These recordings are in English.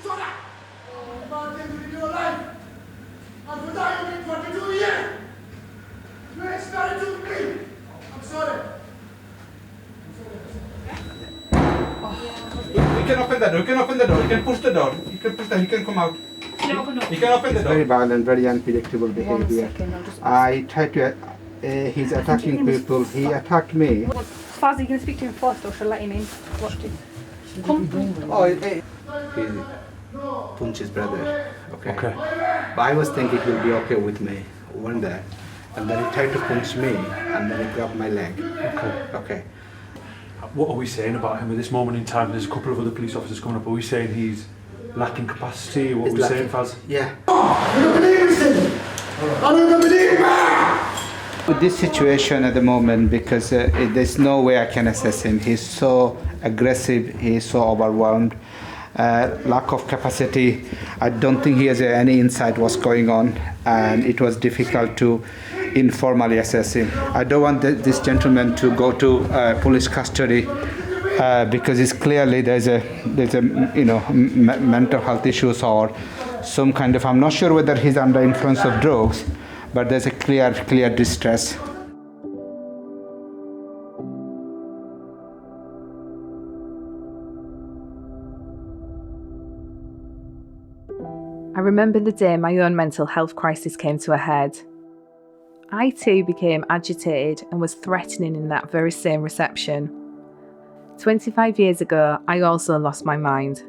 Man came into your life. After that, you been 42 years. You extended to me. I'm sorry. You can open the door. You can open the door. You can push the door. You can push the. He can come out. You can open the door. Very violent, very unpredictable behavior. I tried to. He's attacking people. He attacked me. Faz, you can speak to him first or shall I let him in? Watch it. Come. Oh, he punched his brother. Okay. But I was thinking he'll be okay with me one day, and then he tried to punch me, and then he grabbed my leg. Okay. What are we saying about him at this moment in time? There's a couple of other police officers coming up. Are we saying he's lacking capacity? What are we saying, Faz? Yeah. I don't believe this. I don't believe it. With this situation at the moment, because there's no way I can assess him. He's so aggressive. He's so overwhelmed. Lack of capacity. I don't think he has any insight what's going on, and it was difficult to informally assess him. I don't want this gentleman to go to police custody because it's clearly there's a mental health issues or some kind of. I'm not sure whether he's under influence of drugs, but there's a clear distress. I remember the day my own mental health crisis came to a head. I too became agitated and was threatening in that very same reception. 25 years ago, I also lost my mind.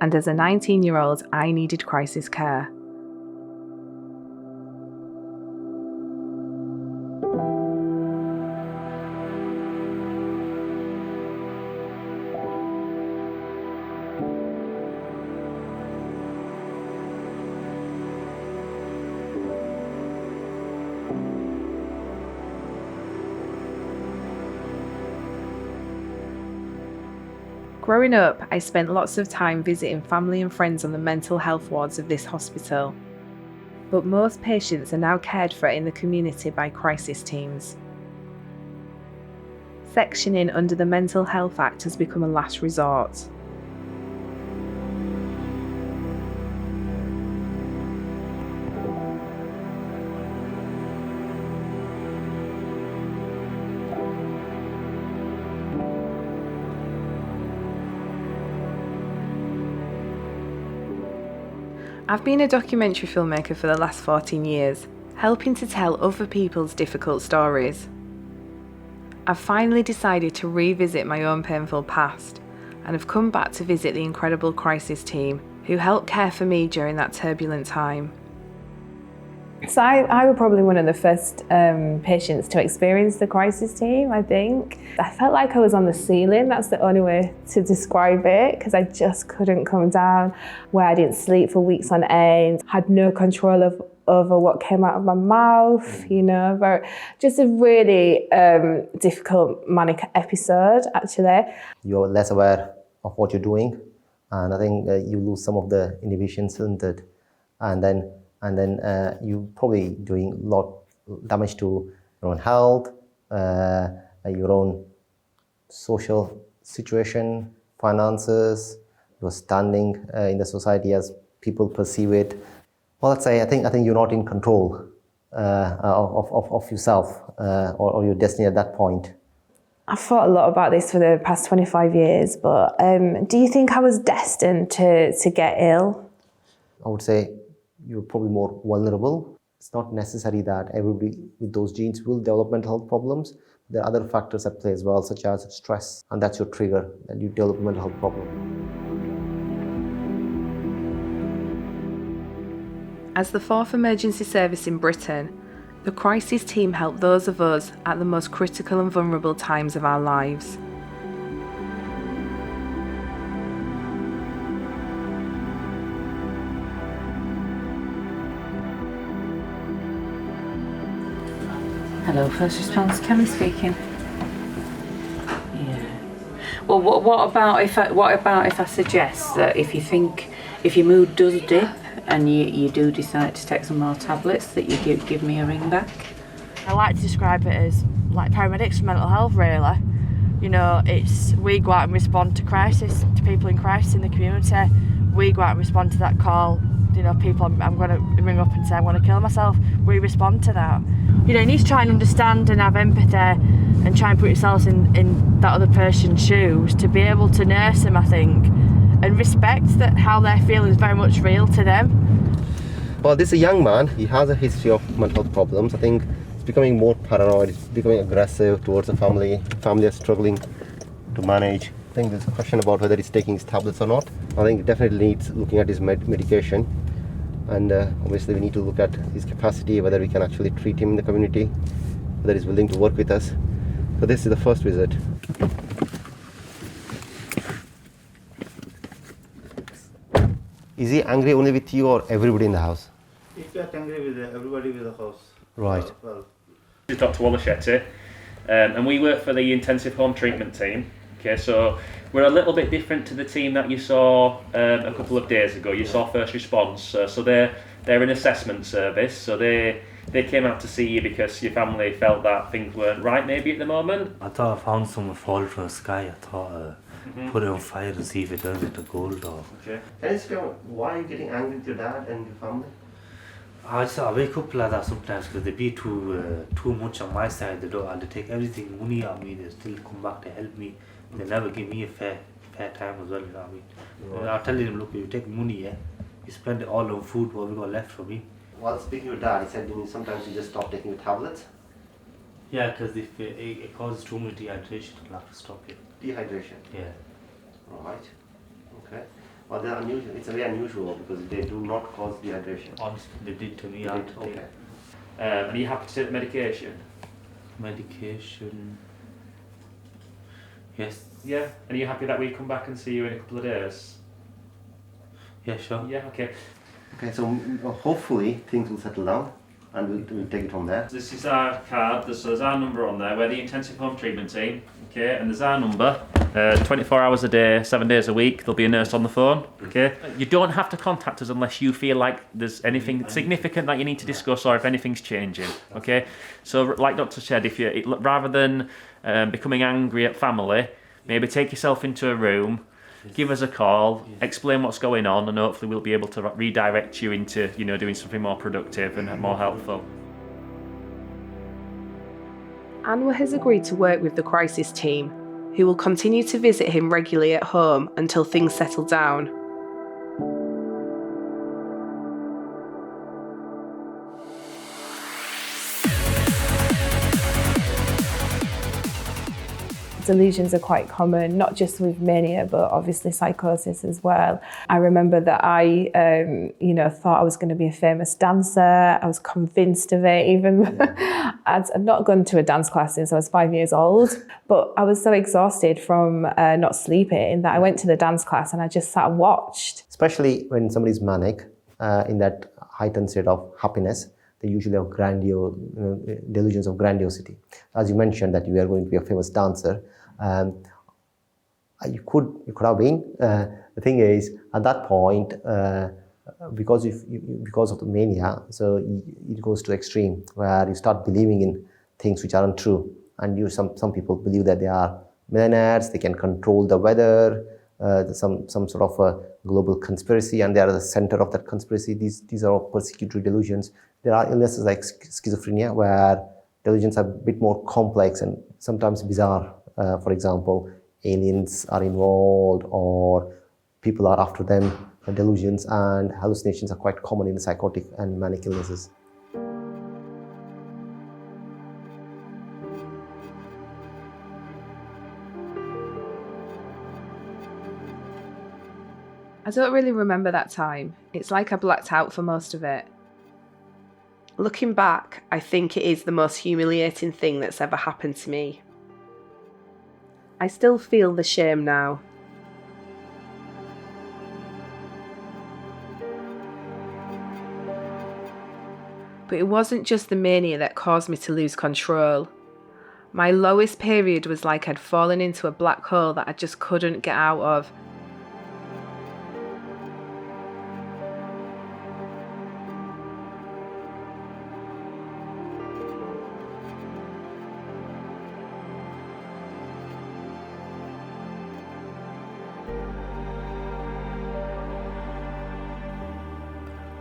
And as a 19-year-old, I needed crisis care. Growing up, I spent lots of time visiting family and friends on the mental health wards of this hospital. But most patients are now cared for in the community by crisis teams. Sectioning under the Mental Health Act has become a last resort. I've been a documentary filmmaker for the last 14 years, helping to tell other people's difficult stories. I've finally decided to revisit my own painful past, and have come back to visit the incredible crisis team who helped care for me during that turbulent time. So I was probably one of the first patients to experience the crisis team, I think. I felt like I was on the ceiling, that's the only way to describe it, because I just couldn't come down, where I didn't sleep for weeks on end, had no control over what came out of my mouth, just a really difficult manic episode, actually. You're less aware of what you're doing, and I think you lose some of the inhibitions, isn't it? And then you probably doing a lot damage to your own health, your own social situation, finances, your standing in the society as people perceive it. Well, let's say I think you're not in control of yourself or your destiny at that point. I've thought a lot about this for the past 25 years, but do you think I was destined to get ill? I would say you're probably more vulnerable. It's not necessary that everybody with those genes will develop mental health problems. There are other factors at play as well, such as stress, and that's your trigger, that you develop a mental health problem. As the fourth emergency service in Britain, the crisis team helped those of us at the most critical and vulnerable times of our lives. Hello, First Response, Kelly speaking. Yeah. Well, what about if I suggest that if your mood does dip and you do decide to take some more tablets, that you give me a ring back? I like to describe it as like paramedics for mental health, really. We go out and respond to crisis, to people in crisis in the community. we go out and respond to that call. You know, people, I'm going to ring up and say I want to kill myself. We respond to that. You know, you need to try and understand and have empathy and try and put yourselves in that other person's shoes to be able to nurse them, I think, and respect that how they're feeling is very much real to them. Well, this is a young man. He has a history of mental health problems. I think he's becoming more paranoid. He's becoming aggressive towards the family. Family is struggling to manage. I think there's a question about whether he's taking his tablets or not. I think it definitely needs looking at his medication. And obviously we need to look at his capacity, whether we can actually treat him in the community, whether he's willing to work with us. So this is the first visit. Is he angry only with you or everybody in the house? He got angry with everybody in the house. Right. Well, This is Dr. Wallachetti, and we work for the intensive home treatment team. Okay, so we're a little bit different to the team that you saw a couple of days ago. You saw First Response, so they're an assessment service. So they came out to see you because your family felt that things weren't right maybe at the moment. I thought I found some fall from the sky. I thought put it on fire and see if it turns into gold or... Okay. Can you explain why are you getting angry with your dad and your family? I wake up like that sometimes because they be too much on my side. They don't, and they take everything money on me. They still come back to help me. They never give me a fair time as well. You know what I mean? Right. I'll tell them, look, you take money, yeah, you spend it all on food. What we got left for me? While speaking to your dad, he said sometimes you just stop taking your tablets. Yeah, because if it causes too much dehydration, I'll have to stop it. Dehydration. Yeah. Right. Okay. Well, they're unusual. It's very unusual because they do not cause dehydration. Honestly, they did to me. They I did? had to take Okay. Are you happy to take the medication? medication. Yes. Yeah. And are you happy that we come back and see you in a couple of days? Yeah, sure. Yeah. Okay. Okay, so hopefully things will settle down and we'll take it from there. This is our card. There's our number on there. We're the intensive home treatment team. Okay, and there's our number. 24 hours a day, 7 days a week. There'll be a nurse on the phone. Okay. You don't have to contact us unless you feel like there's anything significant that you need to discuss or if anything's changing. Okay. So, like Dr. said, if you rather than becoming angry at family, maybe take yourself into a room. Give us a call, explain what's going on, and hopefully we'll be able to redirect you into, doing something more productive and more helpful. Anwar has agreed to work with the crisis team, who will continue to visit him regularly at home until things settle down. Delusions are quite common, not just with mania, but obviously psychosis as well. I remember that I, thought I was going to be a famous dancer. I was convinced of it, even. I'd not gone to a dance class since I was 5 years old, but I was so exhausted from not sleeping that I went to the dance class and I just sat and watched. Especially when somebody's manic, in that heightened state of happiness, they usually have delusions of grandiosity. As you mentioned that you are going to be a famous dancer, you could have been. The thing is, at that point, because of the mania, so it goes to extreme where you start believing in things which aren't true, and some people believe that they are millionaires, they can control the weather. Some sort of a global conspiracy, and they are the center of that conspiracy. These are all persecutory delusions. There are illnesses like schizophrenia where delusions are a bit more complex and sometimes bizarre. For example, aliens are involved or people are after them. Delusions and hallucinations are quite common in the psychotic and manic illnesses. I don't really remember that time. It's like I blacked out for most of it. Looking back, I think it is the most humiliating thing that's ever happened to me. I still feel the shame now. But it wasn't just the mania that caused me to lose control. My lowest period was like I'd fallen into a black hole that I just couldn't get out of.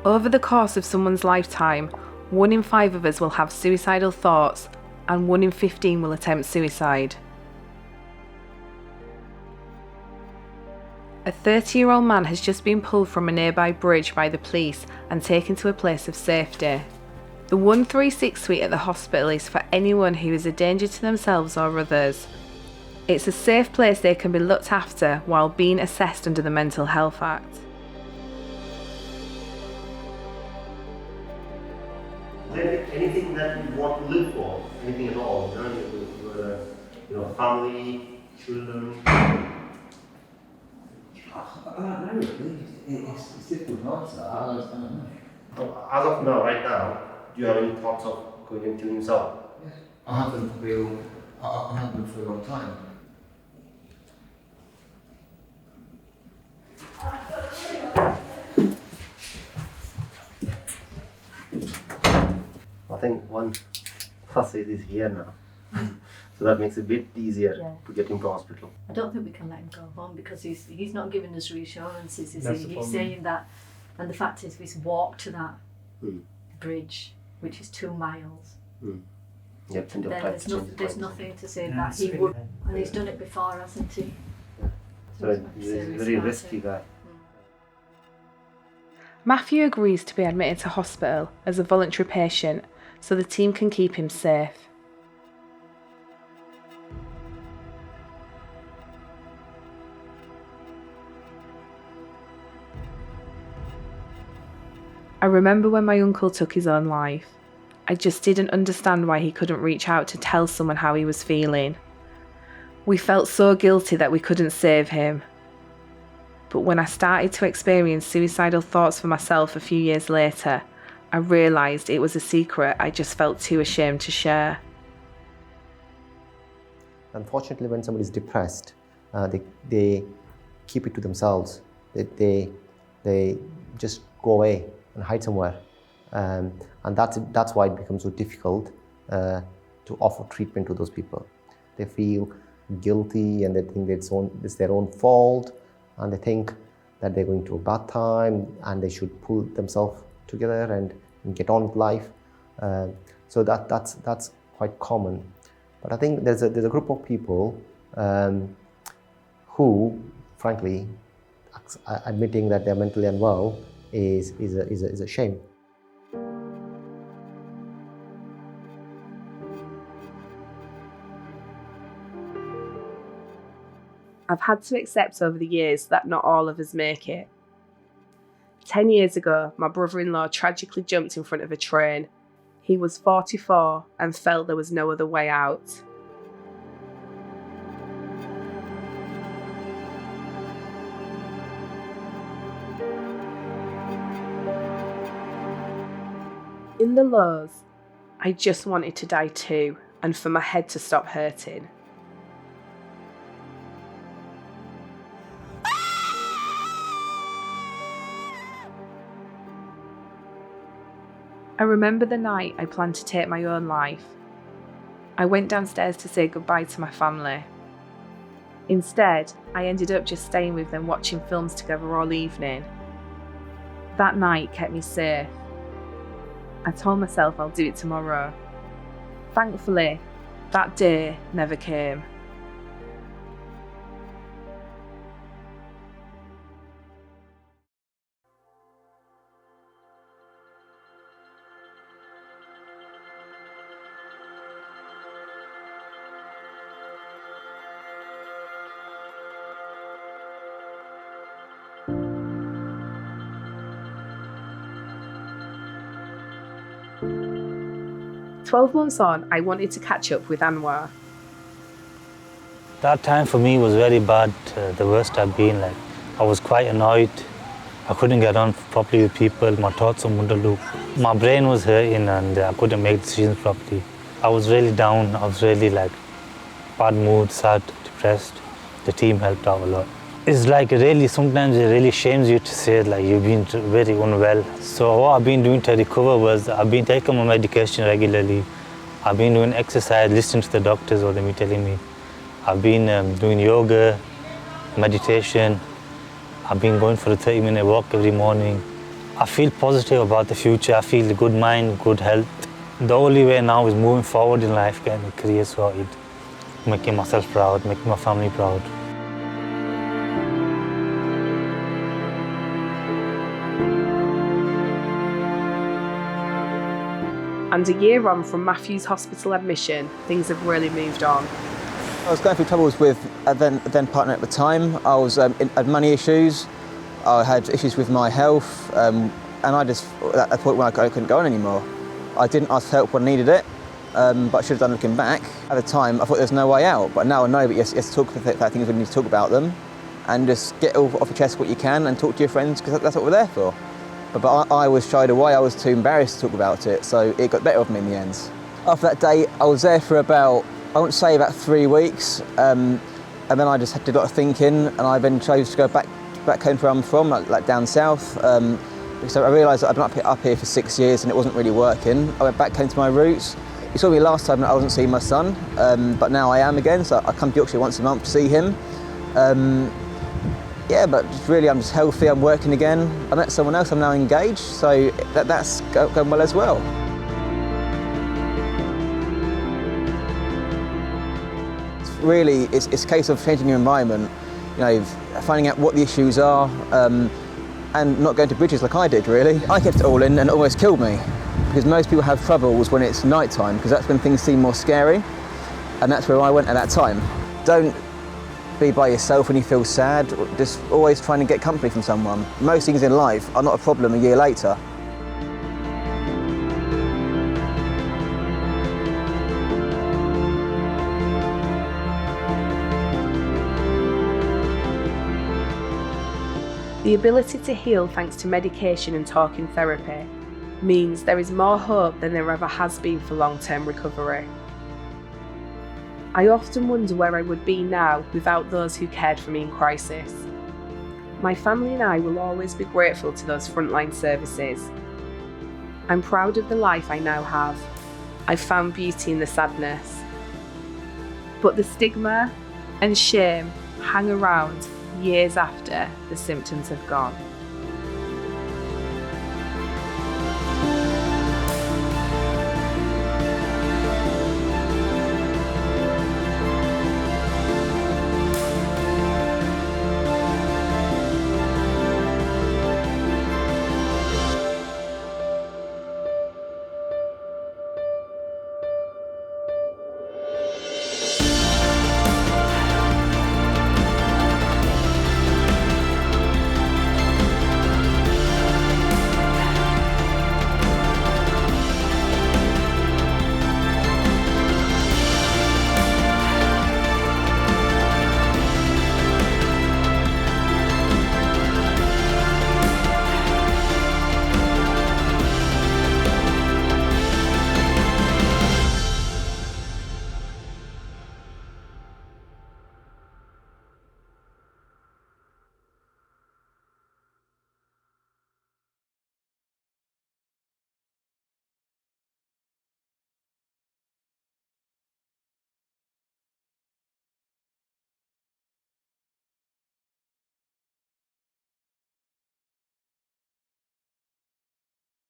Over the course of someone's lifetime, 1 in 5 of us will have suicidal thoughts and 1 in 15 will attempt suicide. A 30-year-old man has just been pulled from a nearby bridge by the police and taken to a place of safety. The 136 suite at the hospital is for anyone who is a danger to themselves or others. It's a safe place they can be looked after while being assessed under the Mental Health Act. Is there anything that you want to live for? Anything at all? Family, children? No, really. It's difficult to answer. I don't know. As of now, right now, do you have any thoughts of going and killing yourself? Yes. I haven't for a long time. I think one plus is here now. So that makes it a bit easier to get him to hospital. I don't think we can let him go home because he's not giving us reassurances, is That's he? the He's problem. saying that, and the fact is we've walked to that bridge, which is 2 miles. Yeah, plenty of Then time to change his there's mind. nothing to say Yeah, that it's he really would, bad. and he's done it before, hasn't he? So he's a very risky guy. Matthew agrees to be admitted to hospital as a voluntary patient so the team can keep him safe. I remember when my uncle took his own life. I just didn't understand why he couldn't reach out to tell someone how he was feeling. We felt so guilty that we couldn't save him. But when I started to experience suicidal thoughts for myself a few years later, I realised it was a secret I just felt too ashamed to share. Unfortunately, when somebody is depressed, they keep it to themselves. They just go away and hide somewhere, and that's why it becomes so difficult to offer treatment to those people. They feel guilty and they think it's their own fault, and they think that they're going through a bad time and they should pull themselves together and get on with life. So that's quite common. But I think there's a group of people who, frankly, admitting that they're mentally unwell is a shame. I've had to accept over the years that not all of us make it. 10 years ago, my brother-in-law tragically jumped in front of a train. He was 44 and felt there was no other way out. In the lows, I just wanted to die too, and for my head to stop hurting. I remember the night I planned to take my own life. I went downstairs to say goodbye to my family. Instead, I ended up just staying with them watching films together all evening. That night kept me safe. I told myself I'll do it tomorrow. Thankfully, that day never came. "12 months on, I wanted to catch up with Anwar. That time for me was very bad, the worst I've been. Like, I was quite annoyed. I couldn't get on properly with people. My thoughts were loop. My brain was hurting and I couldn't make decisions properly. I was really down. I was really like bad mood, sad, depressed. The team helped out a lot. It's like really, sometimes it really shames you to say like you've been very unwell. So what I've been doing to recover was I've been taking my medication regularly. I've been doing exercise, listening to the doctors what they've been telling me. I've been doing yoga, meditation. I've been going for a 30-minute walk every morning. I feel positive about the future. I feel a good mind, good health. The only way now is moving forward in life, getting a career sorted, making myself proud, making my family proud. And a year on from Matthew's hospital admission, things have really moved on. I was going through troubles with a then partner at the time. I had money issues, I had issues with my health, and I just, at the point where I couldn't go on anymore. I didn't ask for help when I needed it, but I should have done looking back. At the time, I thought there was no way out, but now I know that you have to talk about things when you need to talk about them, and just get off your chest what you can and talk to your friends, because that's what we're there for. But I was shied away, I was too embarrassed to talk about it, so it got better of me in the end. After that day, I was there for about, I won't say about 3 weeks, and then I just did a lot of thinking, and I then chose to go back home to where I'm from, like down south, because I realised that I've been up here for 6 years and it wasn't really working. I went back home to my roots. You saw me last time I wasn't seeing my son, but now I am again, so I come to Yorkshire once a month to see him. Yeah, but just really I'm just healthy, I'm working again. I met someone else, I'm now engaged, so that's going well as well. It's a case of changing your environment, you know, finding out what the issues are, and not going to bridges like I did, really. I kept it all in and it almost killed me, because most people have troubles when it's night time, because that's when things seem more scary, and that's where I went at that time. Don't be by yourself when you feel sad, just always trying to get company from someone. Most things in life are not a problem a year later. The ability to heal thanks to medication and talking therapy means there is more hope than there ever has been for long-term recovery. I often wonder where I would be now without those who cared for me in crisis. My family and I will always be grateful to those frontline services. I'm proud of the life I now have. I've found beauty in the sadness. But the stigma and shame hang around years after the symptoms have gone.